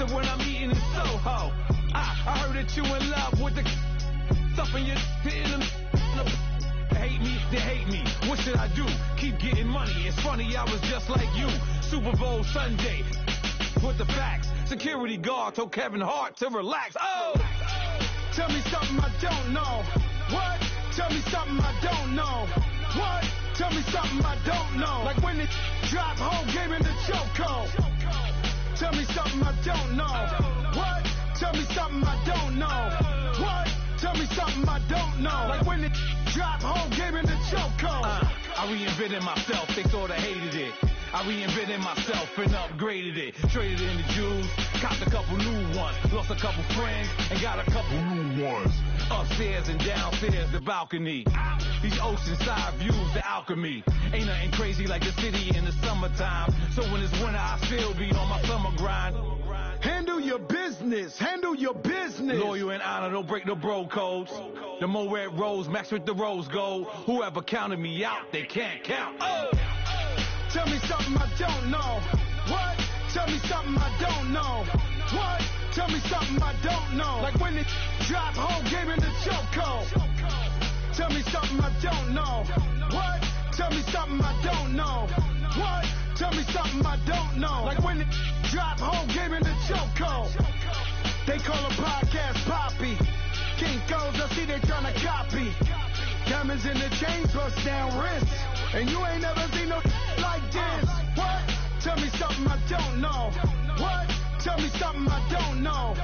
expensive when I'm eating in Soho. I heard that you in love with the stuff in your hate me, they hate me. What should I do? Keep getting money. It's funny, I was just like you. Super Bowl Sunday with the facts. Security guard told Kevin Hart to relax. Oh! Tell me something I don't know. What? Tell me something I don't know. What? Tell me something I don't know. Like when it drop whole game in the chokehold. Tell me something I don't know. What? Tell me something I don't know. What? Tell me something I don't know. Like when it drop whole game in the chokehold. I reinvented myself, they thought I hated it. I reinvented myself and upgraded it. Traded in the Jews, copped a couple new ones. Lost a couple friends and got a couple new ones. Upstairs and downstairs, the balcony. These oceanside views, the alchemy. Ain't nothing crazy like the city in the summertime. So when it's winter, I still be on my summer grind. Handle your business, handle your business. Loyal and honor, don't break the bro codes. The more red rose, max with the rose gold. Whoever counted me out, they can't count. Oh! Tell me something I don't know. What? Tell me something I don't know. What? Tell me something I don't know. Like when it drop whole game in the chokehold. Tell me something I don't know. What? Tell me something I don't know. What? Tell me something I don't know. Like when it drop whole game in the chokehold. They call a podcast Poppy. Kinko's, I see they tryna copy. Diamonds in the chains, bust down wrists. And you ain't never seen no like this. What? Tell me something I don't know. What? Tell me something I don't know.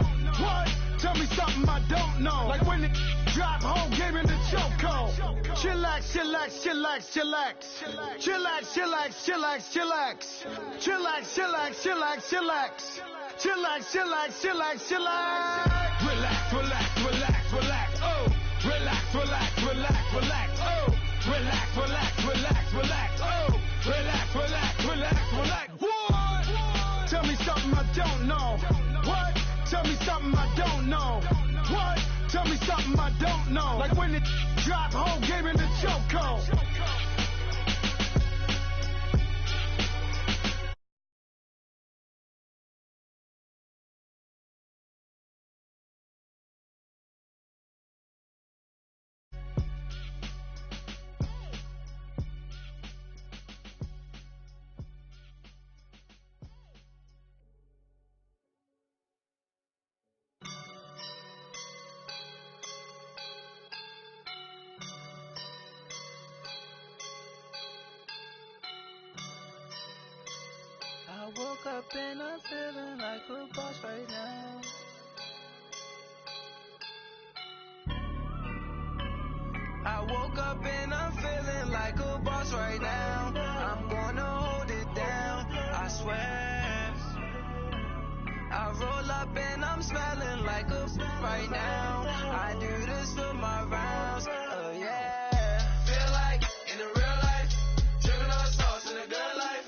What? Tell me something I don't know. Like when it drop whole game in the chokehold. Chillax, chillax, chillax, chillax. Chillax, chillax, chillax, chillax. Chillax, chillax, chillax, chillax. Chillax, chillax, chillax, chillax. Relax, relax, relax, relax. Oh. Relax, relax, relax, relax. Oh. Relax, relax, relax, relax. Oh. Relax, relax, relax, relax. What? Tell me something I don't know. What? Tell me something I don't know. What? Tell me something I don't know. Like when it drop whole game in the chokehold. I woke up and I'm feeling like a boss right now. I woke up and I'm feeling like a boss right now. I'm gonna hold it down, I swear. I roll up and I'm smelling like a right now. I do this for my rounds, oh yeah. Feel like in the real life, dripping on sauce in a good life.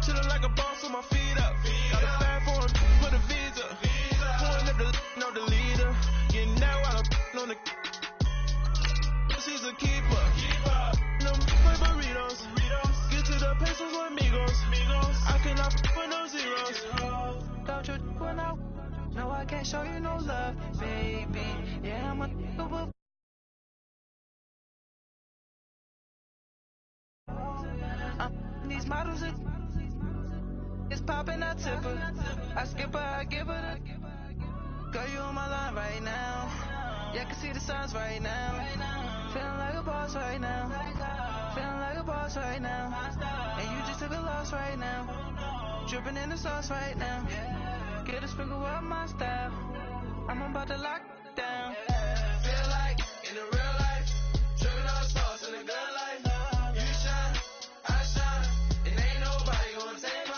Chillin' like a boss with my feet up. Got a bag for him, put a visa. Pulling up the leader. Getting that while I'm on the. She's a keeper. No play burritos. Get to the pesos with amigos. I cannot put no zeros. Don't you when I. No, I can't show you no love, baby. Yeah, I'm a nigga. These models are. It's poppin', I tip her. I skip her, I give her the. Girl, you on my line right now. Yeah, I can see the signs right now. Feeling like a boss right now. Feeling like a boss right now. And you just took a loss right now. Dripping in the sauce right now. Get a sprinkle up my style. I'm about to lock down. Feel like in the real life, dripping on sauce in the good life. You shine, I shine, and ain't nobody gonna take my.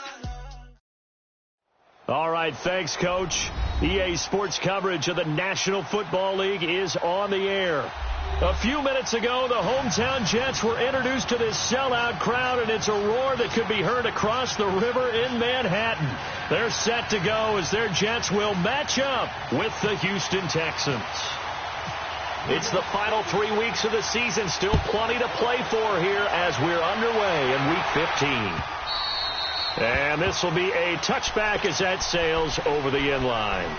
All right, thanks, Coach. EA Sports coverage of the National Football League is on the air. A few minutes ago, the hometown Jets were introduced to this sellout crowd, and it's a roar that could be heard across the river in Manhattan. They're set to go as their Jets will match up with the Houston Texans. It's the final 3 weeks of the season. Still plenty to play for here as we're underway in Week 15. And this will be a touchback as that sails over the end line.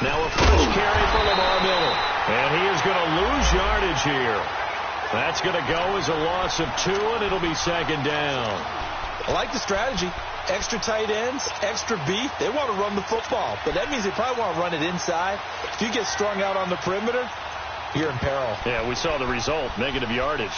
Now a first carry for Lamar Miller. And he is going to lose yardage here. That's going to go as a loss of 2, and it'll be second down. I like the strategy. Extra tight ends, extra beef. They want to run the football, but that means they probably want to run it inside. If you get strung out on the perimeter, you're in peril. Yeah, we saw the result, negative yardage.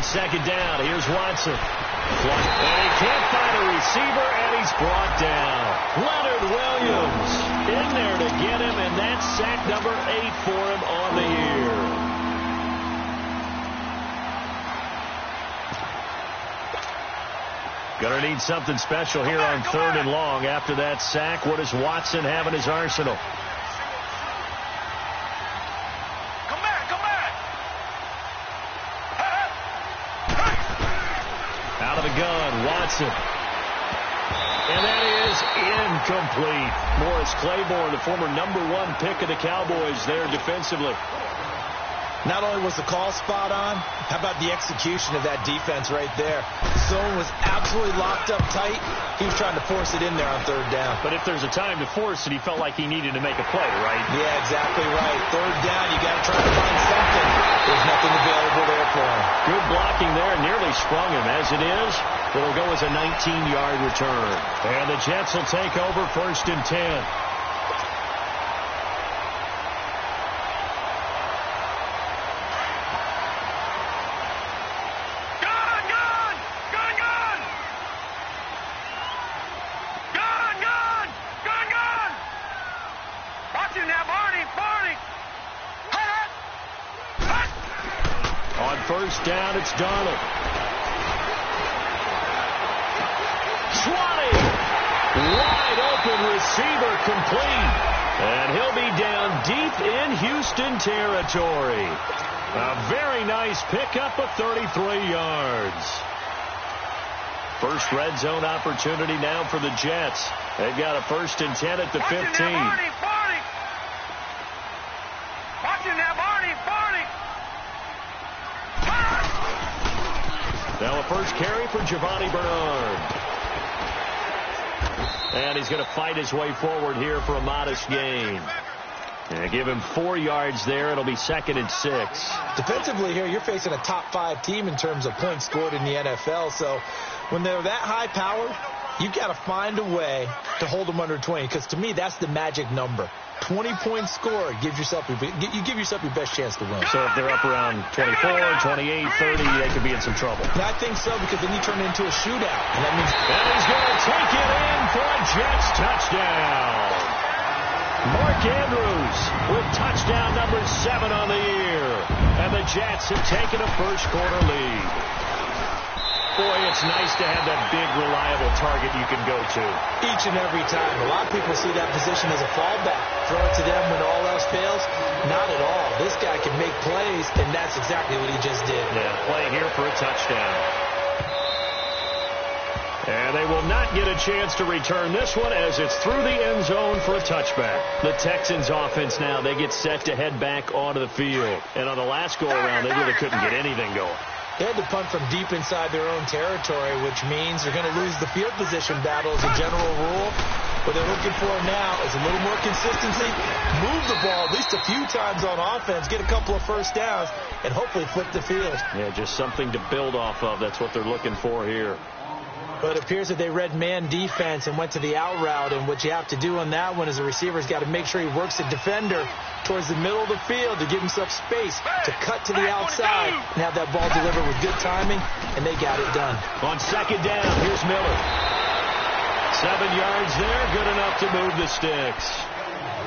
Second down. Here's Watson. And he can't find a receiver, and he's brought down. Leonard Williams in there to get him, and that's sack number 8 for him on the year. Gonna need something special here on 3rd and long. After that sack, what does Watson have in his arsenal? Out of the gun, Watson. And that is incomplete. Morris Claiborne, the former #1 pick of the Cowboys there defensively. Not only was the call spot on, how about the execution of that defense right there? The zone was absolutely locked up tight. He was trying to force it in there on 3rd down. But if there's a time to force it, he felt like he needed to make a play, right? Yeah, exactly right. 3rd down, you got to try to find something. There's nothing available there for him. Good blocking there, nearly sprung him. As it is, it'll go as a 19-yard return. And the Jets will take over 1st and 10. On 1st down, it's Darnold. 20. Wide open receiver complete. And he'll be down deep in Houston territory. A very nice pickup of 33 yards. First red zone opportunity now for the Jets. They've got a 1st and 10 at the 15. Now a first carry for Giovanni Bernard. And he's going to fight his way forward here for a modest gain. And give him 4 yards there. It'll be 2nd and 6. Defensively here, you're facing a top 5 team in terms of points scored in the NFL. So when they're that high powered, you've got to find a way to hold them under 20. Because to me, that's the magic number. 20-point score gives yourself you give yourself your best chance to win. So if they're up around 24, 28, 30, they could be in some trouble. And I think so, because then you turn it into a shootout. And that means he's going to take it in for a Jets touchdown. Mark Andrews with touchdown number 7 on the year. And the Jets have taken a first quarter lead. Boy, it's nice to have that big, reliable target you can go to. Each and every time. A lot of people see that position as a fallback. Throw it to them when all else fails. Not at all. This guy can make plays, and that's exactly what he just did. Yeah, play here for a touchdown. And they will not get a chance to return this one as it's through the end zone for a touchback. The Texans offense now, they get set to head back onto the field. And on the last go-around, they really couldn't get anything going. They had to punt from deep inside their own territory, which means they're going to lose the field position battle as a general rule. What they're looking for now is a little more consistency, move the ball at least a few times on offense, get a couple of first downs, and hopefully flip the field. Yeah, just something to build off of. That's what they're looking for here. But it appears that they read man defense and went to the out route, and what you have to do on that one is the receiver's got to make sure he works the defender towards the middle of the field to give himself space to cut to the outside and have that ball delivered with good timing, and they got it done. On second down, here's Miller. 7 yards there, good enough to move the sticks.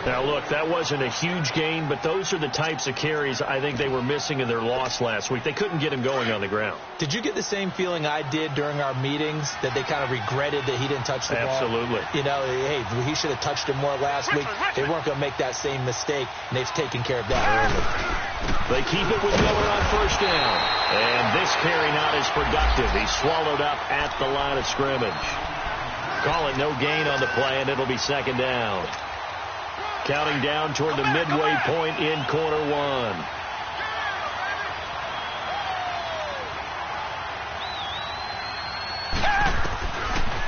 Now, look, that wasn't a huge gain, but those are the types of carries I think they were missing in their loss last week. They couldn't get him going on the ground. Did you get the same feeling I did during our meetings, that they kind of regretted that he didn't touch the ball? Absolutely. You know, hey, he should have touched it more last week. They weren't going to make that same mistake, and they've taken care of that early. They keep it with Miller on first down. And this carry not as productive. He's swallowed up at the line of scrimmage. Call it no gain on the play, and it'll be second down. Counting down toward the midway point in quarter one.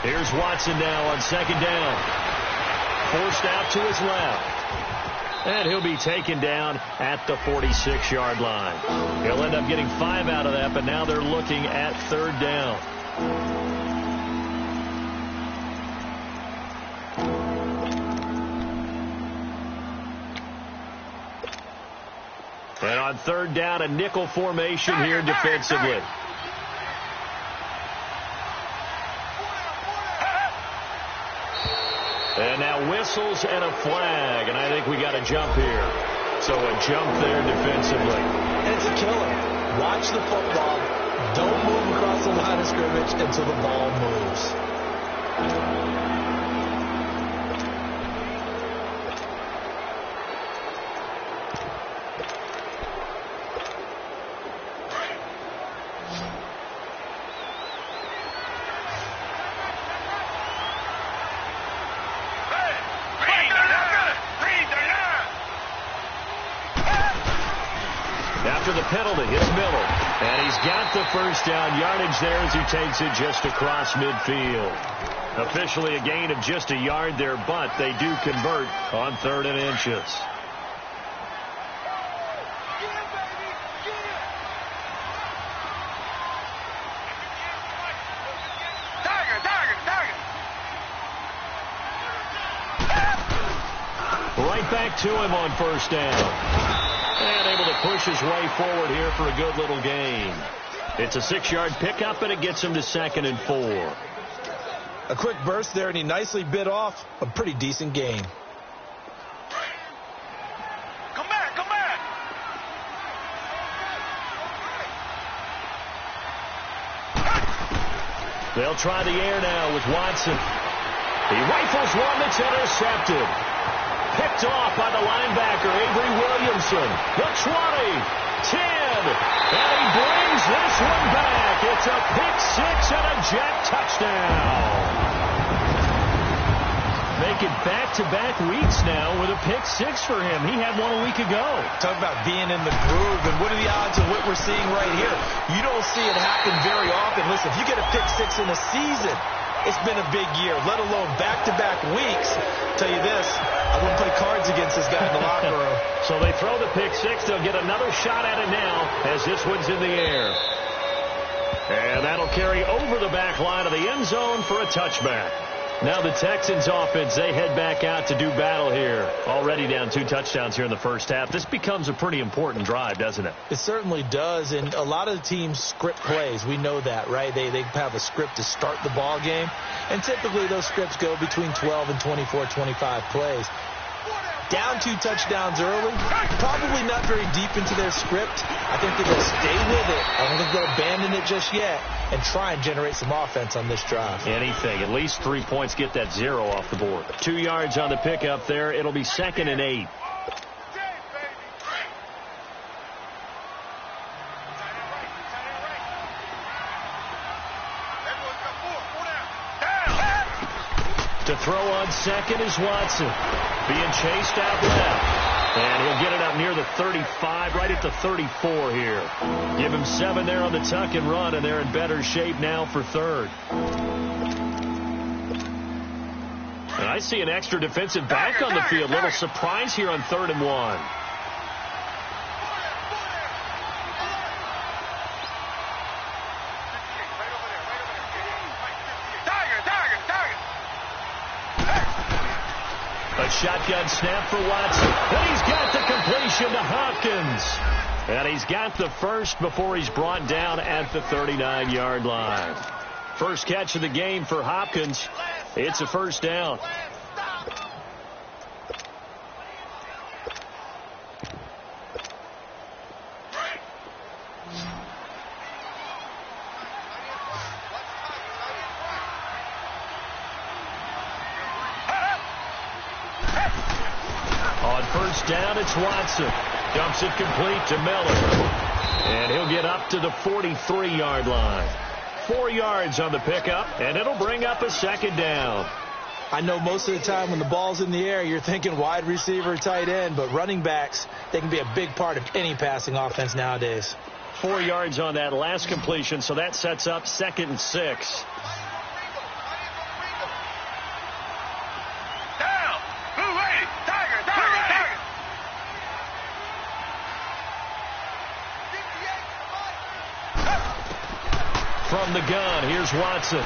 Here's Watson now on second down. Forced out to his left. And he'll be taken down at the 46-yard line. He'll end up getting 5 out of that, but now they're looking at third down. And on third down, a nickel formation here defensively. And now whistles and a flag, and I think we got a jump here. So a jump there defensively. And it's a killer. Watch the football. Don't move across the line of scrimmage until the ball moves. After the penalty, it's Miller. And he's got the first down yardage there as he takes it just across midfield. Officially a gain of just a yard there, but they do convert on 3rd and inches. Right back to him on first down. And able to push his way forward here for a good little gain. It's a 6-yard pickup, and it gets him to 2nd and 4. A quick burst there, and he nicely bit off a pretty decent gain. Come back, come back. They'll try the air now with Watson. He rifles one that's intercepted. Picked off by the linebacker, Avery Williamson. The 20, 10, and he brings this one back. It's a pick 6 and a jet touchdown. Making back-to-back weeks now with a pick 6 for him. He had one a week ago. Talk about being in the groove, and what are the odds of what we're seeing right here? You don't see it happen very often. Listen, if you get a pick 6 in a season, it's been a big year, let alone back-to-back weeks. Tell you this, I wouldn't play cards against this guy in the locker room. So they throw the pick 6. They'll get another shot at it now as this one's in the air. And that'll carry over the back line of the end zone for a touchback. Now the Texans offense, they head back out to do battle here. Already down 2 touchdowns here in the first half. This becomes a pretty important drive, doesn't it? It certainly does, and a lot of the teams script plays. We know that, right? They have a script to start the ball game, and typically those scripts go between 12 and 24, 25 plays. Down 2 touchdowns early, probably not very deep into their script. I think they're going to stay with it. I don't think they'll abandon it just yet and try and generate some offense on this drive. Anything. At least 3 points, get that 0 off the board. 2 yards on the pickup there. It'll be 2nd and 8. To throw on second is Watson. Being chased out left. And he'll get it up near the 35, right at the 34 here. Give him 7 there on the tuck and run, and they're in better shape now for third. And I see an extra defensive back on the field. Little surprise here on 3rd and 1. A shotgun snap for Watson. And he's got the completion to Hopkins. And he's got the first before he's brought down at the 39-yard line. First catch of the game for Hopkins. It's a first down. On first down, it's Watson. Dumps it complete to Miller. And he'll get up to the 43-yard line. 4 yards on the pickup, and it'll bring up a second down. I know most of the time when the ball's in the air, you're thinking wide receiver, tight end, but running backs, they can be a big part of any passing offense nowadays. 4 yards on that last completion, so that sets up 2nd and 6. From the gun, here's Watson.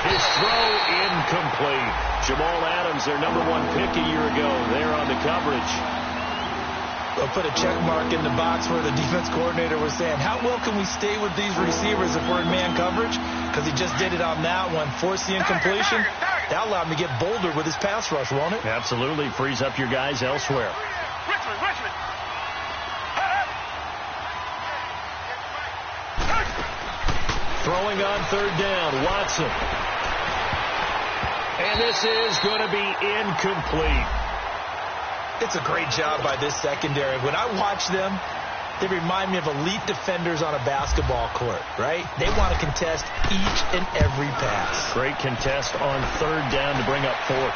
His throw incomplete. Jamal Adams, their number 1 pick a year ago, there on the coverage. They'll put a check mark in the box where the defense coordinator was saying, how well can we stay with these receivers if we're in man coverage? Because he just did it on that one. Forced the incompletion. That allowed him to get bolder with his pass rush, won't it? Absolutely. Frees up your guys elsewhere. Richmond. Throwing on 3rd down, Watson. And this is going to be incomplete. It's a great job by this secondary. When I watch them, they remind me of elite defenders on a basketball court, right? They want to contest each and every pass. Great contest on 3rd down to bring up 4th.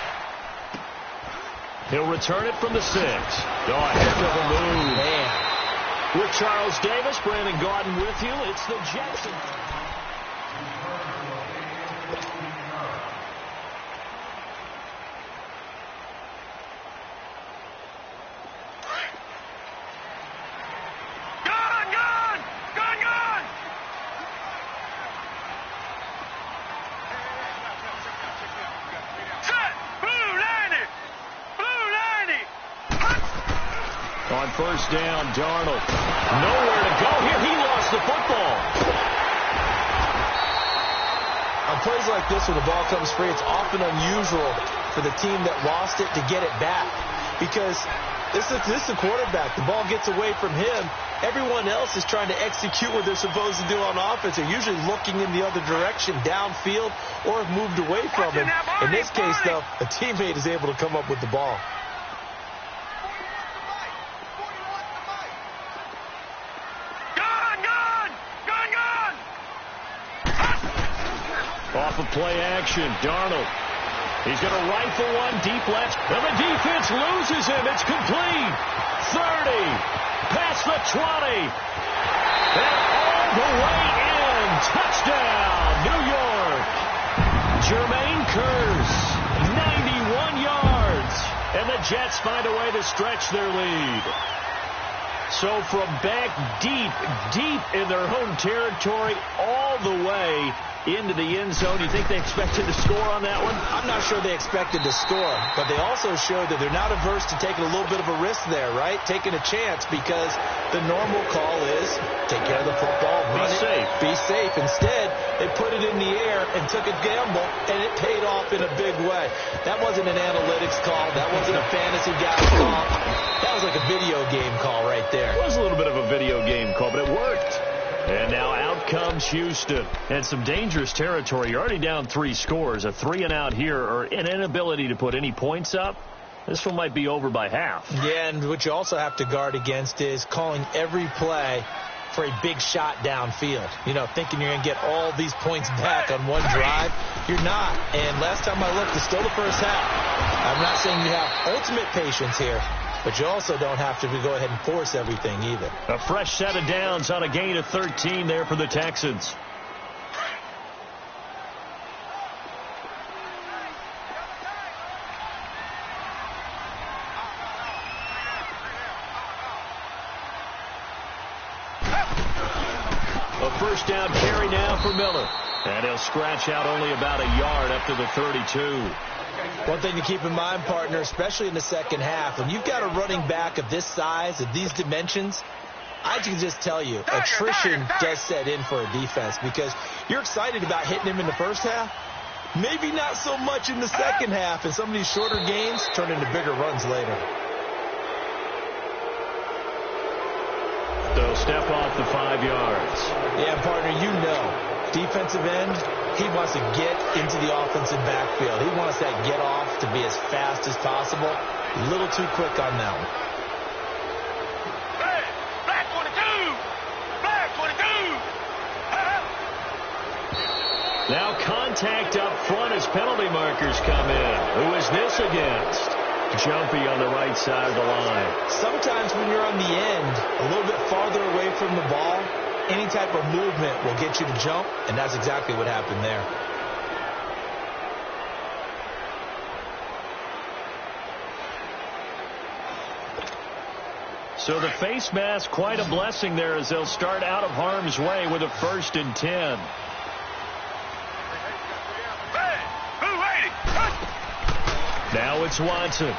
He'll return it from the 6. Oh, a heck of a move. Man. With Charles Davis, Brandon Gaudin with you. It's the Jets. On first down, Darnold. Nowhere to go here. He lost the football. On plays like this, when the ball comes free, it's often unusual for the team that lost it to get it back. Because this is the quarterback. The ball gets away from him. Everyone else is trying to execute what they're supposed to do on offense. They're usually looking in the other direction, downfield, or have moved away from him. In this case, though, a teammate is able to come up with the ball. Off of play action, Darnold. He's going to rifle one deep left. And the defense loses him. It's complete. 30. Past the 20. And all the way in. Touchdown, New York. Jermaine Kearse, 91 yards. And the Jets find a way to stretch their lead. So from back deep in their home territory, all the way into the end zone. You think they expected to score on that one? I'm not sure they expected to score, but they also showed that they're not averse to taking a little bit of a risk there, right? Taking a chance, because the normal call is take care of the football, run it, safe. Be safe. Instead, they put it in the air and took a gamble, and it paid off in a big way. That wasn't an analytics call. That wasn't a fantasy guy call. That was like a video game call right there. It was a little bit of a video game call, but it worked. And now out comes Houston. And some dangerous territory. You're already down 3 scores. A 3-and-out here, or an inability to put any points up. This one might be over by half. Yeah, and what you also have to guard against is calling every play for a big shot downfield. You know, thinking you're going to get all these points back on one drive. You're not. And last time I looked, it's still the first half. I'm not saying you have ultimate patience here, but you also don't have to go ahead and force everything either. A fresh set of downs on a gain of 13 there for the Texans. A first down carry now for Miller. And he'll scratch out only about a yard up to the 32. One thing to keep in mind, partner, especially in the second half, when you've got a running back of this size, of these dimensions, I can just tell you, attrition does set in for a defense because you're excited about hitting him in the first half. Maybe not so much in the second half, and some of these shorter gains turn into bigger runs later. So step off the 5 yards. Yeah, partner, you know, defensive end, he wants to get into the offensive backfield. He wants that get off to be as fast as possible. A little too quick on that one. Hey, black 22! Black 22! Now contact up front as penalty markers come in. Who is this against? Jumpy on the right side of the line. Sometimes when you're on the end, a little bit farther away from the ball, any type of movement will get you to jump, and that's exactly what happened there. So the face mask, quite a blessing there as they'll start out of harm's way with a 1st and 10. Now it's Watson.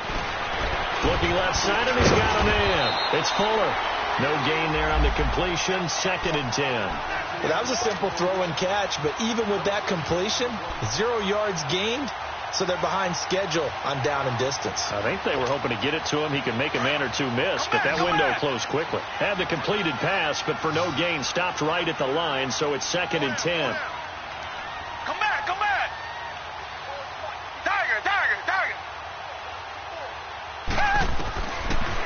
Looking left side, and he's got a man. It's Fuller. No gain there on the completion. 2nd and 10. Well, that was a simple throw and catch, but even with that completion, 0 yards gained, so they're behind schedule on down and distance. I think they were hoping to get it to him. He could make a man or two miss, but that window closed quickly. Had the completed pass, but for no gain, stopped right at the line, so it's 2nd and 10. Come back, come back! Tiger, tiger, tiger!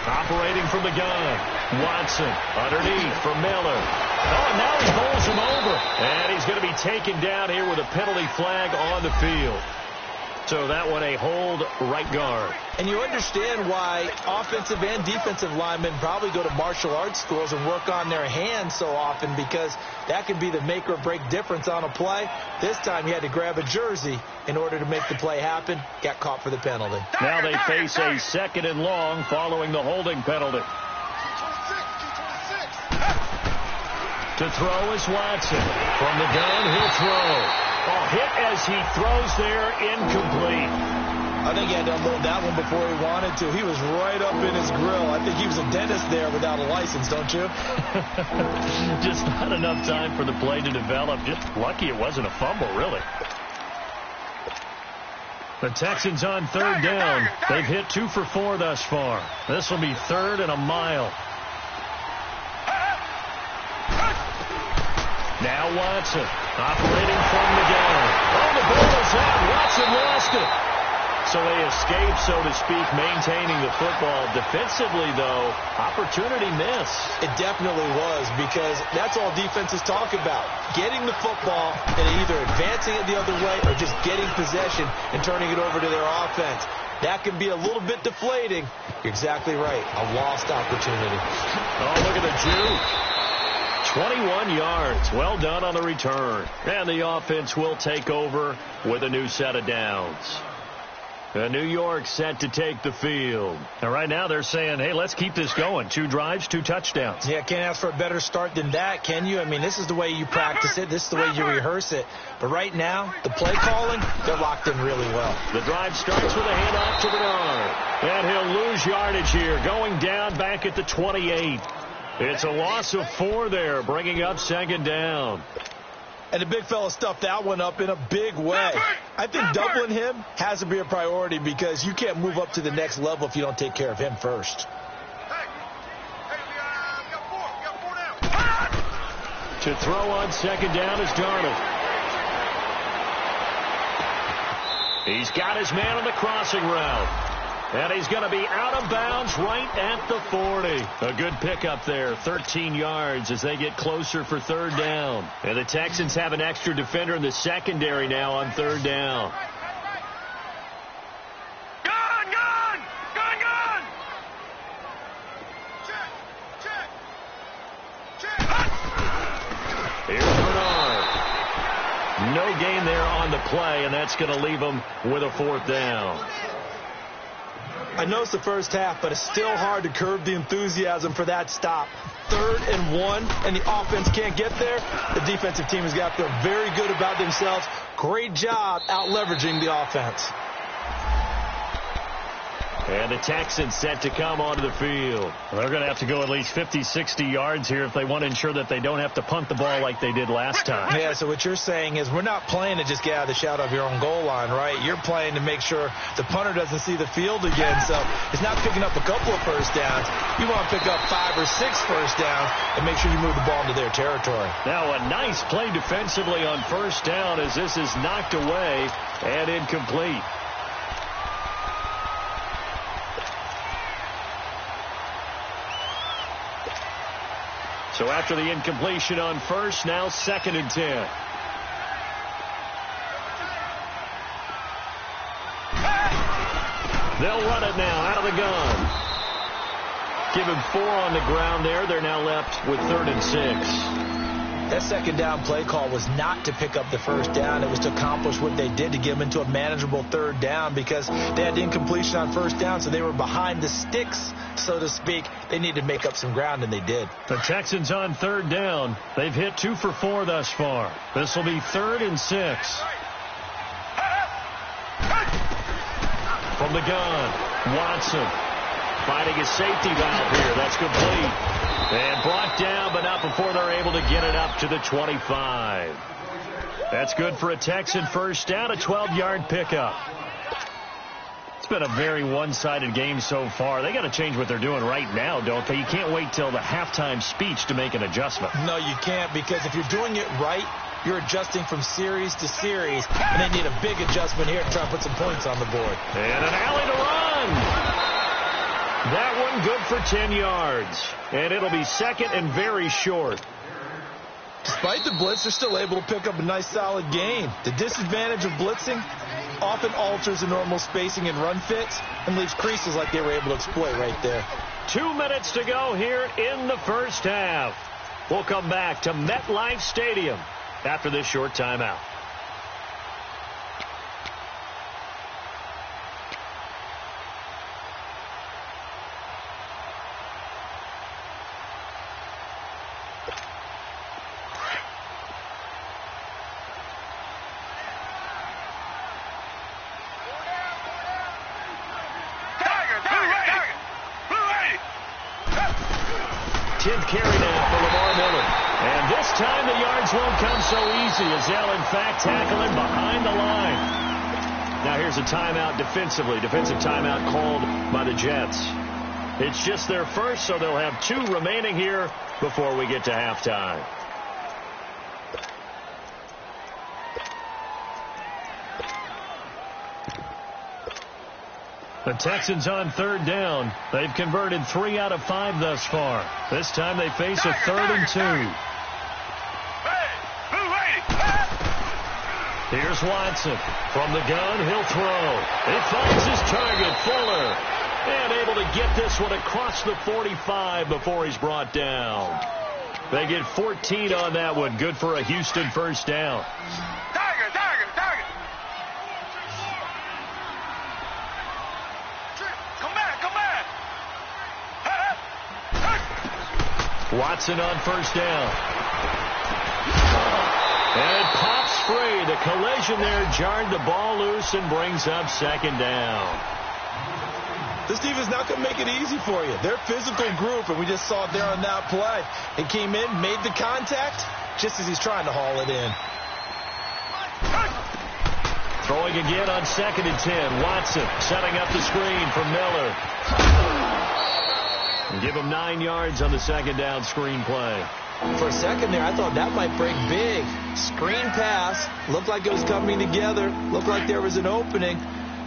Operating from the gun. Watson underneath for Miller. Oh, and now he bowls him over. And he's going to be taken down here with a penalty flag on the field. So that one a hold right guard. And you understand why offensive and defensive linemen probably go to martial arts schools and work on their hands so often, because that can be the make or break difference on a play. This time he had to grab a jersey in order to make the play happen. Got caught for the penalty. Now they face a 2nd and long following the holding penalty. To throw is Watson. From the gun, he'll throw. Oh, hit as he throws there, incomplete. I think he had to unload that one before he wanted to. He was right up in his grill. I think he was a dentist there without a license, don't you? Just not enough time for the play to develop. Just lucky it wasn't a fumble, really. The Texans on 3rd down. They've hit 2 for 4 thus far. This will be 3rd and a mile. Now Watson operating from the gun. Oh, the ball is out. Watson lost it. So they escape, so to speak, maintaining the football. Defensively, though, opportunity missed. It definitely was, because that's all defenses talk about. Getting the football and either advancing it the other way or just getting possession and turning it over to their offense. That can be a little bit deflating. You're exactly right. A lost opportunity. Oh, look at the juke. 21 yards. Well done on the return. And the offense will take over with a new set of downs. New York set to take the field. And right now they're saying, hey, let's keep this going. 2 drives, 2 touchdowns. Yeah, can't ask for a better start than that, can you? I mean, this is the way you practice it. This is the way you rehearse it. But right now, the play calling, they're locked in really well. The drive starts with a handoff to Bernard. And he'll lose yardage here, going down back at the 28. It's a loss of 4 there, bringing up 2nd down. And the big fella stuffed that one up in a big way. I think doubling him has to be a priority, because you can't move up to the next level if you don't take care of him first. To throw on 2nd down is Darnold. He's got his man on the crossing route. And he's going to be out of bounds right at the 40. A good pickup there, 13 yards as they get closer for 3rd down. And the Texans have an extra defender in the secondary now on 3rd down. Gun, gun! Gun, gun! Check! Here's Bernard. No gain there on the play, and that's going to leave them with a 4th down. I know it's the first half, but it's still hard to curb the enthusiasm for that stop. 3rd and 1 and the offense can't get there, the defensive team has got to feel very good about themselves. Great job out leveraging the offense. And the Texans set to come onto the field. They're going to have to go at least 50, 60 yards here if they want to ensure that they don't have to punt the ball like they did last time. Yeah, so what you're saying is we're not playing to just get out of the shadow of your own goal line, right? You're playing to make sure the punter doesn't see the field again. So it's not picking up a couple of first downs. You want to pick up 5 or 6 first downs and make sure you move the ball into their territory. Now a nice play defensively on first down as this is knocked away and incomplete. So after the incompletion on first, now 2nd and 10. They'll run it now out of the gun. Give him 4 on the ground there. They're now left with 3rd and 6. That 2nd down play call was not to pick up the first down. It was to accomplish what they did, to get them into a manageable 3rd down, because they had incompletion on first down, so they were behind the sticks, so to speak. They needed to make up some ground, and they did. The Texans on 3rd down. They've hit 2 for 4 thus far. This will be 3rd and 6. From the gun, Watson finding a safety valve here. That's complete. And brought down, but not before they're able to get it up to the 25. That's good for a Texan first down, a 12-yard pickup. It's been a very one-sided game so far. They got to change what they're doing right now, don't they? You can't wait till the halftime speech to make an adjustment. No, you can't, because if you're doing it right, you're adjusting from series to series, and they need a big adjustment here to try and put some points on the board. And an alley to run. That one good for 10 yards. And it'll be 2nd and very short. Despite the blitz, they're still able to pick up a nice solid gain. The disadvantage of blitzing often alters the normal spacing and run fits and leaves creases like they were able to exploit right there. 2 minutes to go here in the first half. We'll come back to MetLife Stadium after this short timeout. Tackle him behind the line. Now here's a timeout defensively. Defensive timeout called by the Jets. It's just their first, so they'll have 2 remaining here before we get to halftime. The Texans on 3rd down. They've converted 3 out of 5 thus far. This time they face a 3rd and 2. Here's Watson. From the gun, he'll throw. He finds his target, Fuller. And able to get this one across the 45 before he's brought down. They get 14 on that one. Good for a Houston first down. Target. Come back. Watson on first down. And it pops free. The collision there jarred the ball loose and brings up 2nd down. This defense is not going to make it easy for you. They're a physical group, and we just saw it there on that play. It came in, made the contact, just as he's trying to haul it in. Throwing again on 2nd and 10. Watson setting up the screen for Miller. And give him 9 yards on the 2nd down screen play. For a second there, I thought that might break big. Screen pass. Looked like it was coming together. Looked like there was an opening.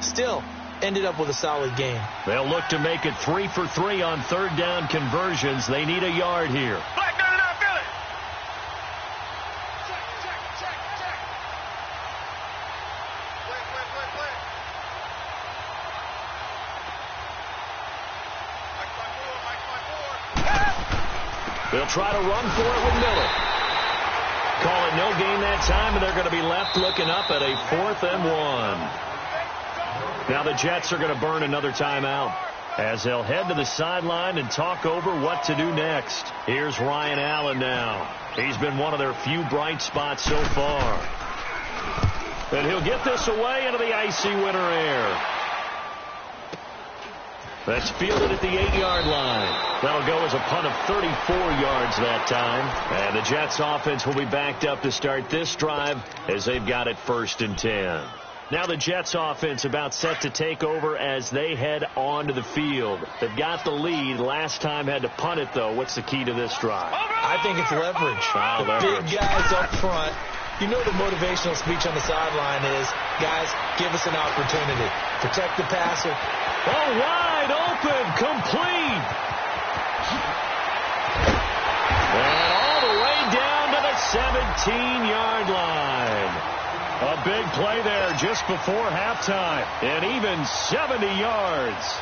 Still, ended up with a solid game. They'll look to make it 3 for 3 on 3rd down conversions. They need a yard here. Black, no, feel it. They'll try to run for it with Miller. Call it no gain that time, and they're going to be left looking up at a 4th and 1. Now the Jets are going to burn another timeout. as they'll head to the sideline and talk over what to do next. Here's Ryan Allen now. He's been one of their few bright spots so far. And he'll get this away into the icy winter air. That's fielded at the 8-yard line. That'll go as a punt of 34 yards that time. And the Jets offense will be backed up to start this drive as they've got it 1st and 10. Now the Jets offense about set to take over as they head onto the field. They've got the lead. Last time had to punt it, though. What's the key to this drive? I think it's leverage. The leverage. Big guys up front. You know the motivational speech on the sideline is, guys, give us an opportunity. Protect the passer. Oh, wide open, complete. And all the way down to the 17-yard line. A big play there just before halftime, and even 70 yards.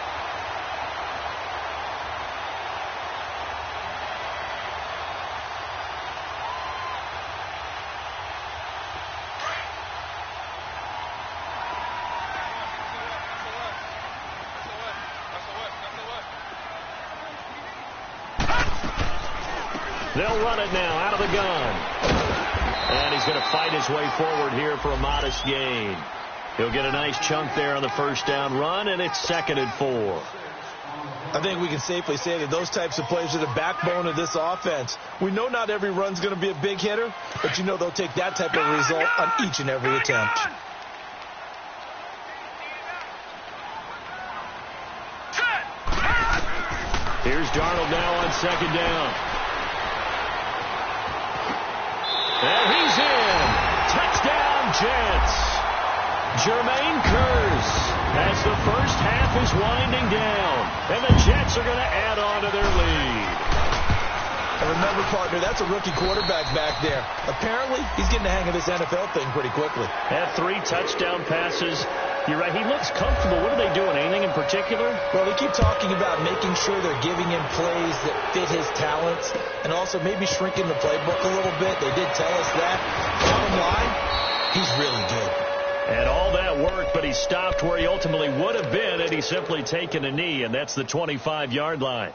They'll run it now out of the gun. And he's going to fight his way forward here for a modest gain. He'll get a nice chunk there on the first down run, and it's 2nd and 4. I think we can safely say that those types of plays are the backbone of this offense. We know not every run's going to be a big hitter, but you know they'll take that type of result on each and every attempt. Here's Darnold now on 2nd down. And he's in. Touchdown, Jets. Jermaine Kearse as the first half is winding down. And the Jets are going to add on to their lead. And remember, partner, that's a rookie quarterback back there. Apparently, he's getting the hang of this NFL thing pretty quickly. Had 3 touchdown passes. You're right. He looks comfortable. What are they doing? Anything in particular? Well, they keep talking about making sure they're giving him plays that fit his talents and also maybe shrinking the playbook a little bit. They did tell us that. Bottom line, he's really good. And all that worked, but he stopped where he ultimately would have been had he simply taken a knee, and that's the 25-yard line.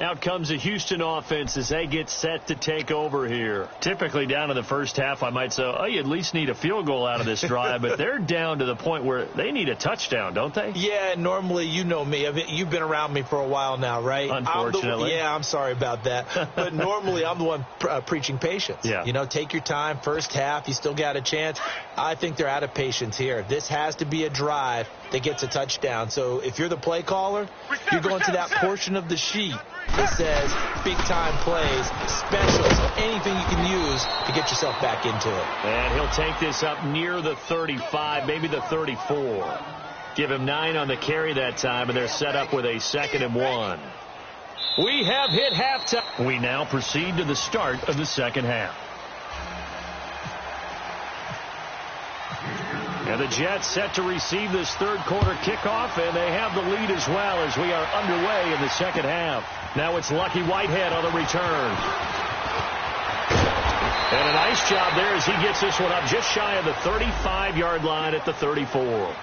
Out comes the Houston offense as they get set to take over here. Typically down in the first half, I might say, oh, you at least need a field goal out of this drive, but they're down to the point where they need a touchdown, don't they? Yeah, normally, you know me. You've been around me for a while now, right? Unfortunately. I'm sorry about that. But normally, I'm the one preaching patience. Yeah. You know, take your time. First half, you still got a chance. I think they're out of patience here. This has to be a drive that gets a touchdown. So if you're the play caller, you're going to that portion of the sheet that says big-time plays, specials, anything you can use to get yourself back into it. And he'll take this up near the 35, maybe the 34. Give him 9 on the carry that time, and they're set up with a 2nd and 1. We have hit halftime. We now proceed to the start of the second half. And the Jets set to receive this third quarter kickoff, and they have the lead as well as we are underway in the second half. Now it's Lucky Whitehead on the return. And a nice job there as he gets this one up just shy of the 35-yard line at the 34.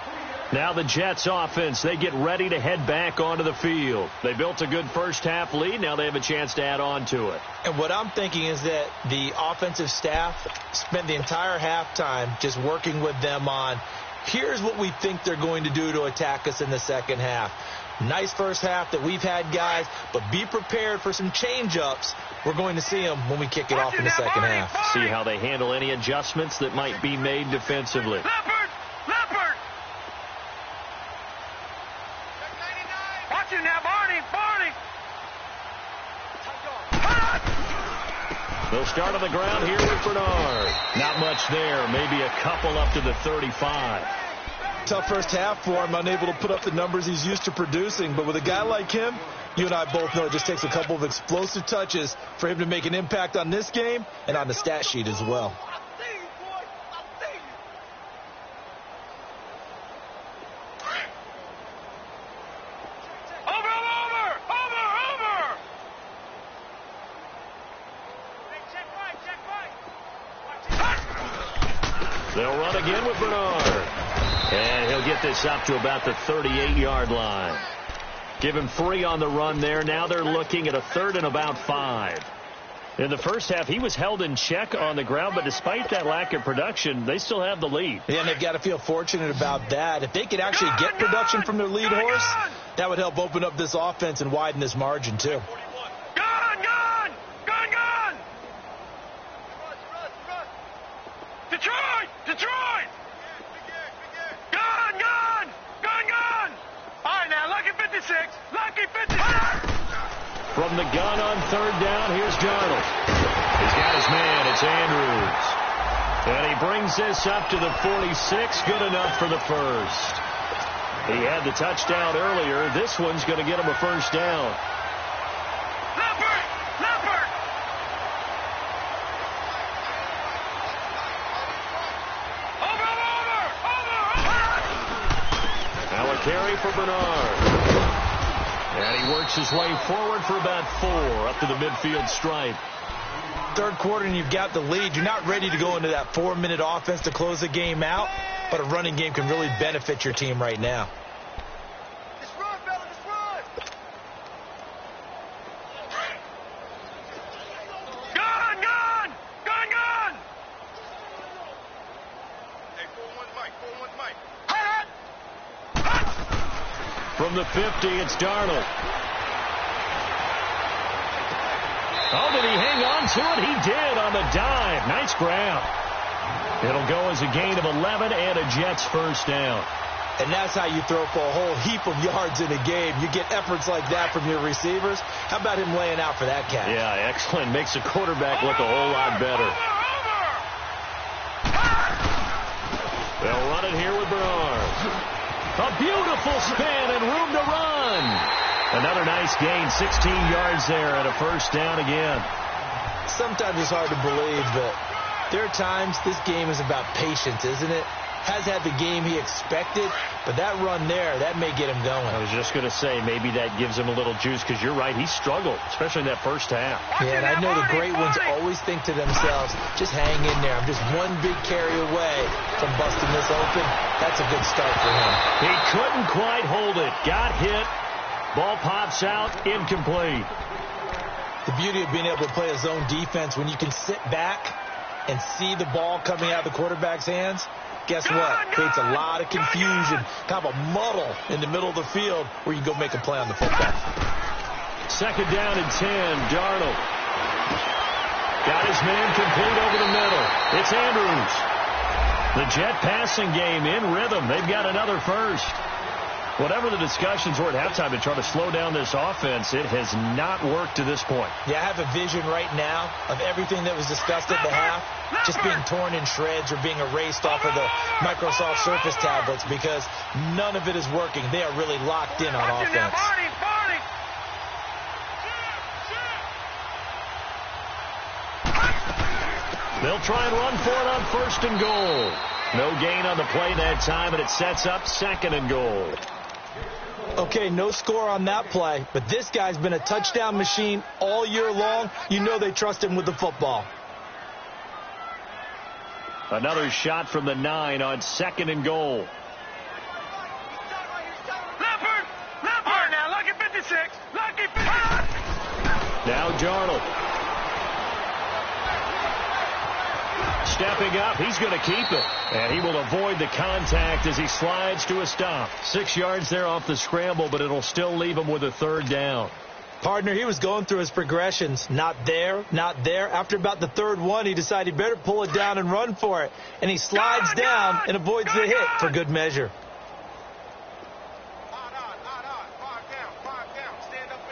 Now the Jets offense, they get ready to head back onto the field. They built a good first half lead. Now they have a chance to add on to it. And what I'm thinking is that the offensive staff spent the entire halftime just working with them on, here's what we think they're going to do to attack us in the second half. Nice first half that we've had, guys, but be prepared for some change-ups. We're going to see them when we kick it off in the second half. See how they handle any adjustments that might be made defensively. Leopard! Leopard! Watch it now, Barney! Barney! They'll start on the ground here with Bernard. Not much there. Maybe a couple up to the 35. Tough first half for him, unable to put up the numbers he's used to producing. But with a guy like him, you and I both know it just takes a couple of explosive touches for him to make an impact on this game and on the stat sheet as well. They'll run again with Bernard. And he'll get this up to about the 38-yard line. Give him 3 on the run there. Now they're looking at a 3rd and about 5. In the first half, he was held in check on the ground, but despite that lack of production, they still have the lead. Yeah, and they've got to feel fortunate about that. If they could actually get production from their lead horse, that would help open up this offense and widen this margin, too. Detroit! Gun! All right, now, Lucky 56. Lucky 56. From the gun on 3rd down, here's Darnold. He's got his man. It's Andrews. And he brings this up to the 46. Good enough for the first. He had the touchdown earlier. This one's going to get him a first down. Leopard! Now a carry for Bernard. And he works his way forward for about 4 up to the midfield stripe. Third quarter and you've got the lead. You're not ready to go into that 4-minute offense to close the game out, but a running game can really benefit your team right now. Just run, fella, just run. Gun! Hey, 4-1 Mike. From the 50, it's Darnold. Oh, did he hang on to it? He did on the dive. Nice grab. It'll go as a gain of 11 and a Jets first down. And that's how you throw for a whole heap of yards in a game. You get efforts like that from your receivers. How about him laying out for that catch? Yeah, excellent. Makes the quarterback look a whole lot better. They'll run it here with Bernard. A beautiful spin and room to run. Another nice gain, 16 yards there and a first down again. Sometimes it's hard to believe, but there are times this game is about patience, isn't it? Has had the game he expected, but that run there, that may get him going. I was just going to say, maybe that gives him a little juice, because you're right, he struggled, especially in that first half. Yeah, and I know the great ones always think to themselves, just hang in there. I'm just one big carry away from busting this open. That's a good start for him. He couldn't quite hold it. Got hit. Ball pops out, incomplete. The beauty of being able to play a zone defense, when you can sit back and see the ball coming out of the quarterback's hands, guess what? Creates a lot of confusion, kind of a muddle in the middle of the field where you go make a play on the football. 2nd down and 10, Darnold. Got his man complete over the middle. It's Andrews. The Jet passing game in rhythm. They've got another first. Whatever the discussions were at halftime to try to slow down this offense, it has not worked to this point. Yeah, I have a vision right now of everything that was discussed at the half just being torn in shreds or being erased off of the Microsoft Surface tablets because none of it is working. They are really locked in on offense. They'll try and run for it on 1st and goal. No gain on the play that time, and it sets up 2nd and goal. Okay, no score on that play, but this guy's been a touchdown machine all year long. You know they trust him with the football. Another shot from the 9 on 2nd and goal. Leopard! Now, Lucky 56. Lucky 56. Now Darnold. Stepping up, he's going to keep it. And he will avoid the contact as he slides to a stop. 6 yards there off the scramble, but it'll still leave him with a 3rd down. Partner, he was going through his progressions. Not there, not there. After about the 3rd one, he decided he better pull it down and run for it. And he slides down and avoids the hit for good measure.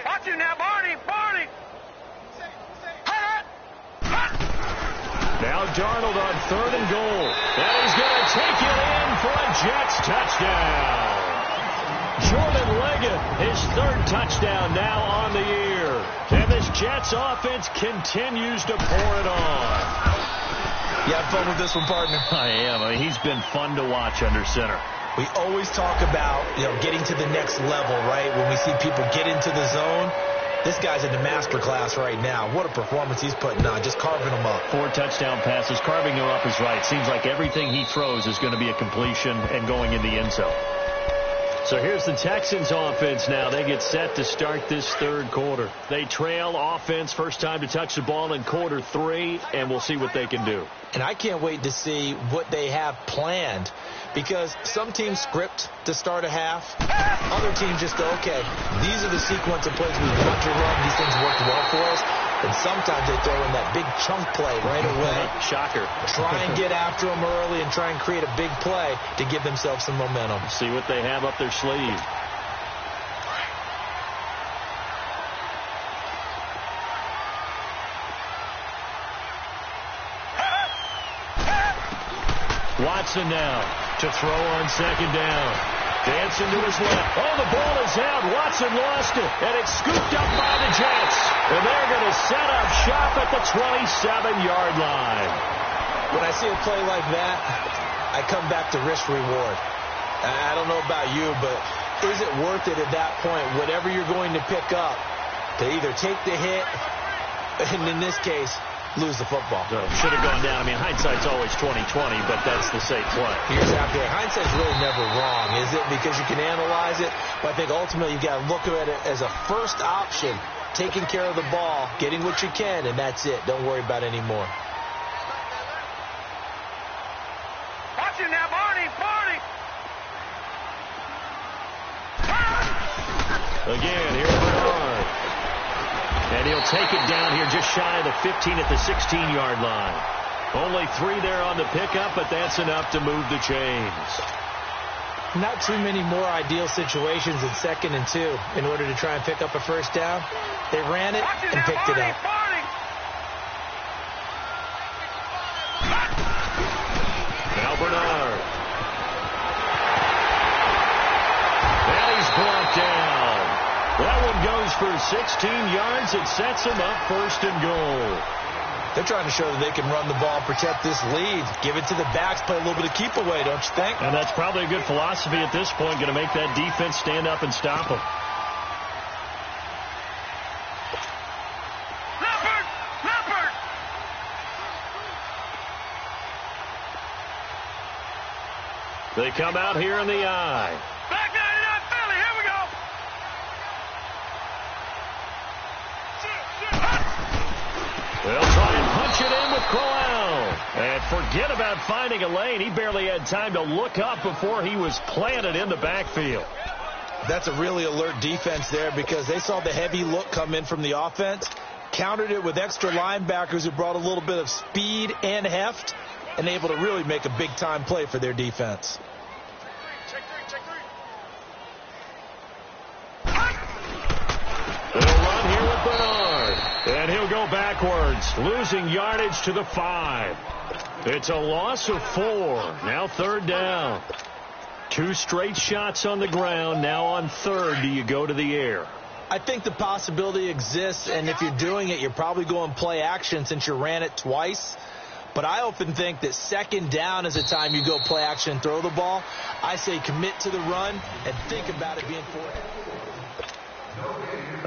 Watch him now, Barney. Now Darnold on 3rd and goal. And he's going to take it in for a Jets touchdown. Jordan Leggett, his 3rd touchdown now on the year. And this Jets offense continues to pour it on. You have fun with this one, partner? I am. I mean, he's been fun to watch under center. We always talk about, getting to the next level, right? When we see people get into the zone. This guy's in the master class right now. What a performance he's putting on, just carving them up. 4 touchdown passes. Carving them up is right. Seems like everything he throws is going to be a completion and going in the end zone. So here's the Texans offense now. They get set to start this third quarter. They trail offense, first time to touch the ball in quarter 3, and we'll see what they can do. And I can't wait to see what they have planned, because some teams script to start a half. Other teams just go, okay, these are the sequence of plays we want to run. These things work well for us. And sometimes they throw in that big chunk play right away. Shocker. Try and get after them early and try and create a big play to give themselves some momentum. See what they have up their sleeve. Watson now to throw on second down. Dancing to his left. Oh, the ball is out. Watson lost it. And it's scooped up by the Jets. And they're going to set up shop at the 27-yard line. When I see a play like that, I come back to risk reward. I don't know about you, but is it worth it at that point, whatever you're going to pick up, to either take the hit, and in this case, lose the football? So should have gone down. I mean, hindsight's always 20/20, but that's the safe play. Here's after hindsight's really never wrong, is it? Because you can analyze it, but I think ultimately you got to look at it as a first option, taking care of the ball, getting what you can, and that's it. Don't worry about any more. Watch it now, Barney. Again, here's Bernard. And he'll take it down here just shy of the 15 at the 16-yard line. Only 3 there on the pickup, but that's enough to move the chains. Not too many more ideal situations in 2nd and 2 in order to try and pick up a first down. They ran it and picked it up. Now Bernard. And he's brought down. That one goes for 16 yards. It sets him up 1st and goal. They're trying to show that they can run the ball, protect this lead, give it to the backs, play a little bit of keep away, don't you think? And that's probably a good philosophy at this point, going to make that defense stand up and stop them. Leopard! They come out here in the eye. Back 99 Philly, here we go! They'll try and punch it in with Crowell. And forget about finding a lane. He barely had time to look up before he was planted in the backfield. That's a really alert defense there, because they saw the heavy look come in from the offense, countered it with extra linebackers who brought a little bit of speed and heft, and able to really make a big-time play for their defense. They'll run here with Bernard. And he'll go backwards, losing yardage to the 5. It's a loss of 4. Now 3rd down. 2 straight shots on the ground. Now on 3rd, do you go to the air? I think the possibility exists, and if you're doing it, you're probably going play action since you ran it twice. But I often think that 2nd down is the time you go play action and throw the ball. I say commit to the run and think about it being forward.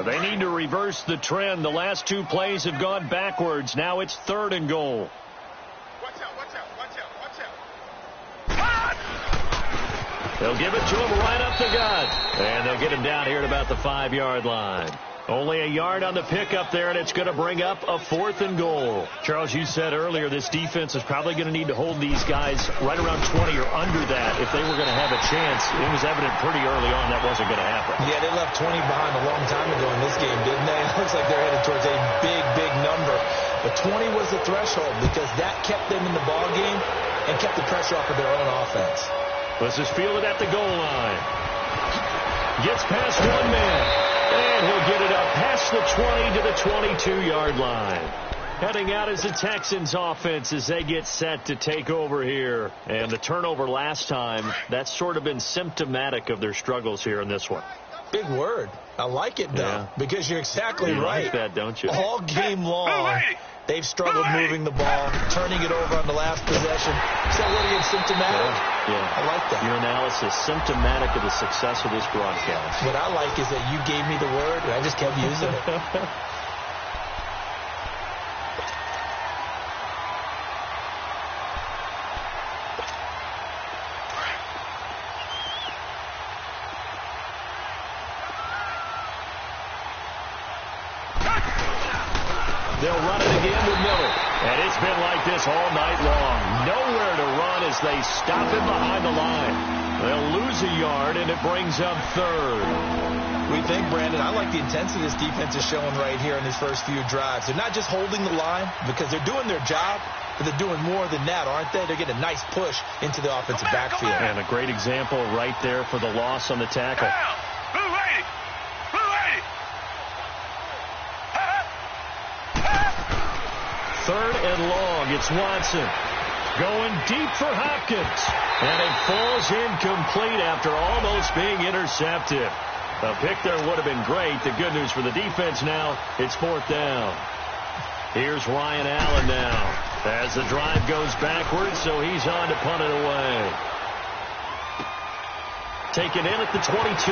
They need to reverse the trend. The last 2 plays have gone backwards. Now it's 3rd and goal. Watch out. They'll give it to him right up the gut. And they'll get him down here at about the 5-yard line. Only a yard on the pickup there, and it's going to bring up a 4th and goal. Charles, you said earlier this defense is probably going to need to hold these guys right around 20 or under that if they were going to have a chance. It was evident pretty early on that wasn't going to happen. Yeah, they left 20 behind a long time ago in this game, didn't they? It looks like they're headed towards a big number. But 20 was the threshold because that kept them in the ball game and kept the pressure off of their own offense. This is fielded at the goal line. Gets past one man. And he'll get it up past the 20 to the 22-yard line. Heading out is the Texans offense as they get set to take over here. And the turnover last time, that's sort of been symptomatic of their struggles here in this one. Big word. I like it, though, because you're exactly right. You like that, don't you? All game long, they've struggled moving the ball, turning it over on the last possession. Is that what again, symptomatic? Yeah. I like that. Your analysis, symptomatic of the success of this broadcast. What I like is that you gave me the word, and I just kept using it. They'll run it again with Miller. And it's been like this all night long. Nowhere to run as they stop him behind the line. They'll lose a yard, and it brings up third. We think, Brandon, I like the intensity this defense is showing right here in these first few drives. They're not just holding the line because they're doing their job, but they're doing more than that, aren't they? They're getting a nice push into the offensive backfield. And a great example right there for the loss on the tackle. Blue 80! Blue 80! Third and long. It's Watson. Going deep for Hopkins. And it falls incomplete after almost being intercepted. A pick there would have been great. The good news for the defense now, it's fourth down. Here's Ryan Allen now as the drive goes backwards, so he's on to punt it away. Taken in at the 22.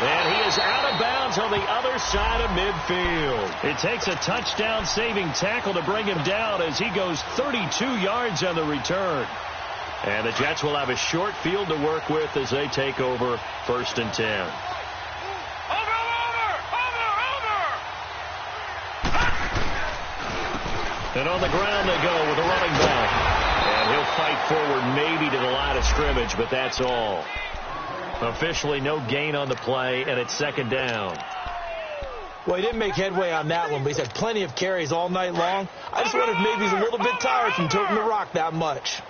And he is out of bounds on the other side of midfield. It takes a touchdown-saving tackle to bring him down as he goes 32 yards on the return. And the Jets will have a short field to work with as they take over 1st and 10. Over! And on the ground they go with a running back. And he'll fight forward maybe to the line of scrimmage, but that's all. Officially no gain on the play, and it's 2nd down. Well, he didn't make headway on that one, but he's had plenty of carries all night long. I just wonder if maybe he's a little bit tired from toting the rock that much.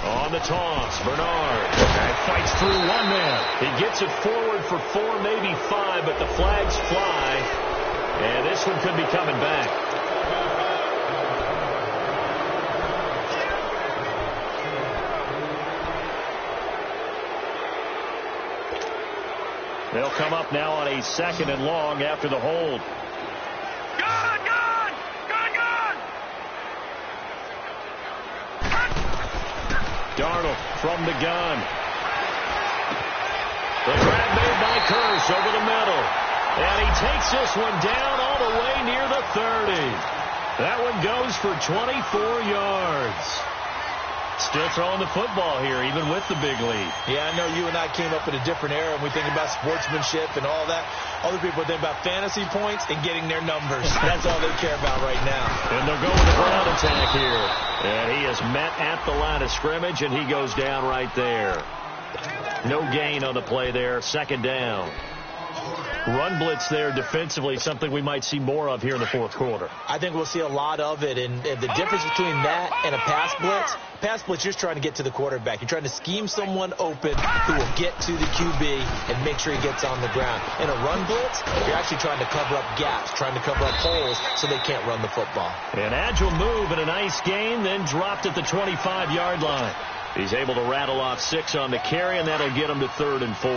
On the toss, Bernard. And fights through one man. He gets it forward for 4, maybe 5, but the flags fly. And this one could be coming back. They'll come up now on a 2nd and long after the hold. Gun! Darnold from the gun. The grab made by Kearse over the middle. And he takes this one down all the way near the 30. That one goes for 24 yards. Still throwing the football here, even with the big lead. Yeah, I know you and I came up in a different era, and we think about sportsmanship and all that. Other people think about fantasy points and getting their numbers. That's all they care about right now. And they'll go with the ground attack here. And he is met at the line of scrimmage, and he goes down right there. No gain on the play there. 2nd down. Run blitz there defensively, something we might see more of here in the 4th quarter. I think we'll see a lot of it, and the difference between that and a pass blitz, you're just trying to get to the quarterback. You're trying to scheme someone open who will get to the QB and make sure he gets on the ground. In a run blitz, you're actually trying to cover up gaps, trying to cover up holes so they can't run the football. An agile move and a nice gain, then dropped at the 25-yard line. He's able to rattle off 6 on the carry, and that'll get him to 3rd and 4.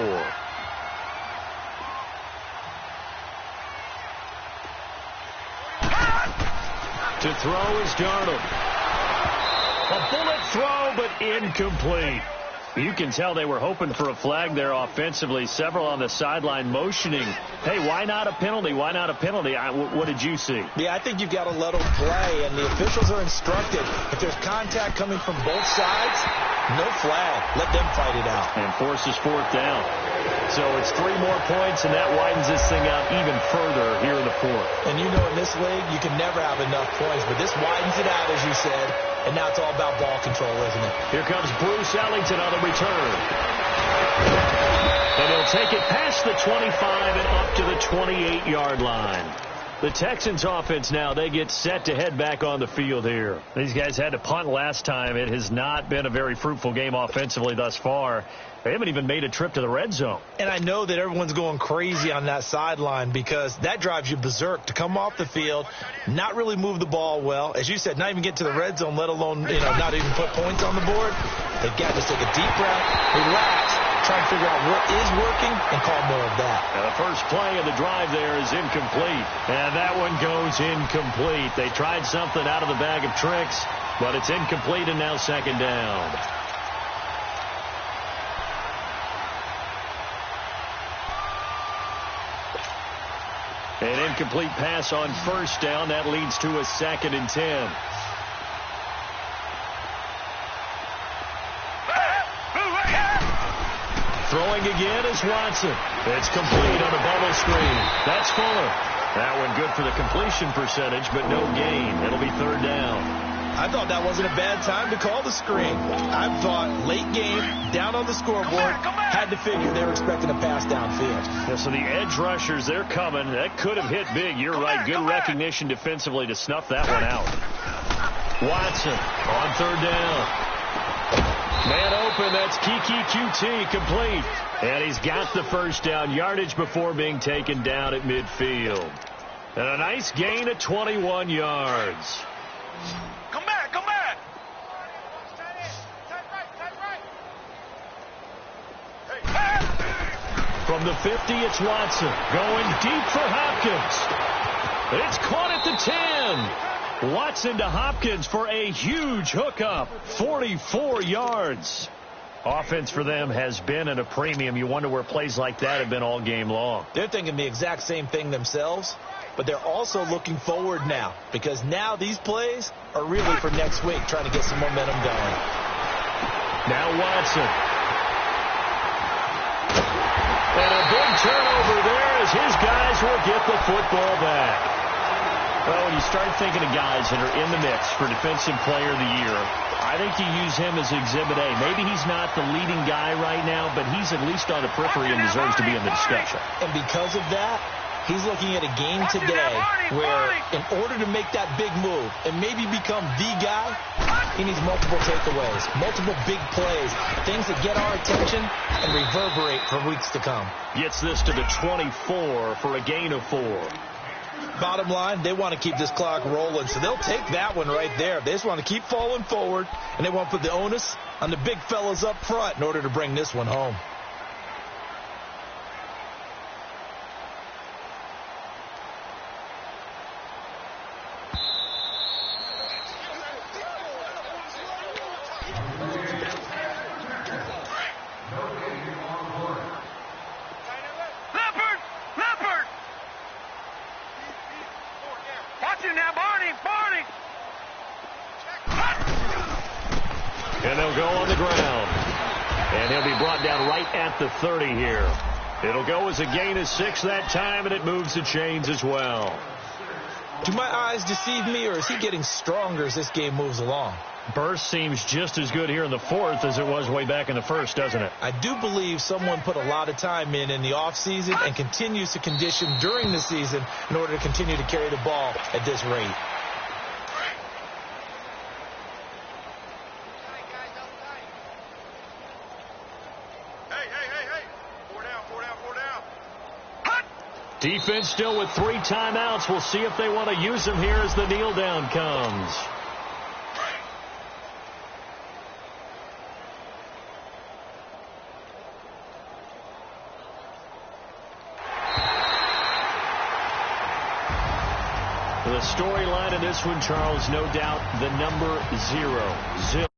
To throw is Darnold. A bullet throw, but incomplete. You can tell they were hoping for a flag there offensively. Several on the sideline motioning, hey, why not a penalty? Why not a penalty? What did you see? Yeah, I think you've got to let them play, and the officials are instructed. If there's contact coming from both sides, no flag. Let them fight it out. And forces 4th down. So it's 3 more points, and that widens this thing out even further here in the 4th. And you know in this league, you can never have enough points, but this widens it out, as you said, and now it's all about ball control, isn't it? Here comes Bruce Ellington on the return. And he'll take it past the 25 and up to the 28-yard line. The Texans offense now, they get set to head back on the field here. These guys had to punt last time. It has not been a very fruitful game offensively thus far. They haven't even made a trip to the red zone. And I know that everyone's going crazy on that sideline because that drives you berserk to come off the field, not really move the ball well. As you said, not even get to the red zone, let alone, not even put points on the board. They've got to just take a deep breath, relax, try and figure out what is working and call more of that. Now the first play of the drive there is incomplete. And that one goes incomplete. They tried something out of the bag of tricks, but it's incomplete and now 2nd down. An incomplete pass on 1st down. That leads to a 2nd and 10. Throwing again is Watson. It's complete on a bubble screen. That's Fuller. That one good for the completion percentage, but no gain. It'll be third down. I thought that wasn't a bad time to call the screen. I thought late game, down on the scoreboard, had to figure they were expecting a pass downfield. Yeah, so the edge rushers, they're coming. That could have hit big. You're right. Good recognition defensively to snuff that one out. Watson on third down. Man open. That's Kiki QT complete. And he's got the first down yardage before being taken down at midfield. And a nice gain of 21 yards. Come back, come back. From the 50, it's Watson going deep for Hopkins. It's caught at the 10. Watson to Hopkins for a huge hookup, 44 yards. Offense for them has been at a premium. You wonder where plays like that have been all game long. They're thinking the exact same thing themselves, but they're also looking forward now because now these plays are really for next week, trying to get some momentum going. Now Watson. And a big turnover there as his guys will get the football back. Well, when you start thinking of guys that are in the mix for Defensive Player of the Year, I think you use him as Exhibit A. Maybe he's not the leading guy right now, but he's at least on the periphery and deserves to be in the discussion. And because of that, he's looking at a game today where in order to make that big move and maybe become the guy, he needs multiple takeaways, multiple big plays, things that get our attention and reverberate for weeks to come. Gets this to the 24 for a gain of 4. Bottom line, they want to keep this clock rolling, so they'll take that one right there. They just want to keep falling forward, and they want to put the onus on the big fellas up front in order to bring this one home. And they'll go on the ground. And he'll be brought down right at the 30 here. It'll go as a gain of 6 that time, and it moves the chains as well. Do my eyes deceive me, or is he getting stronger as this game moves along? Burst seems just as good here in the fourth as it was way back in the first, doesn't it? I do believe someone put a lot of time in the offseason and continues to condition during the season in order to continue to carry the ball at this rate. Defense still with 3 timeouts. We'll see if they want to use them here as the kneel down comes. The storyline of this one, Charles, no doubt the number 0.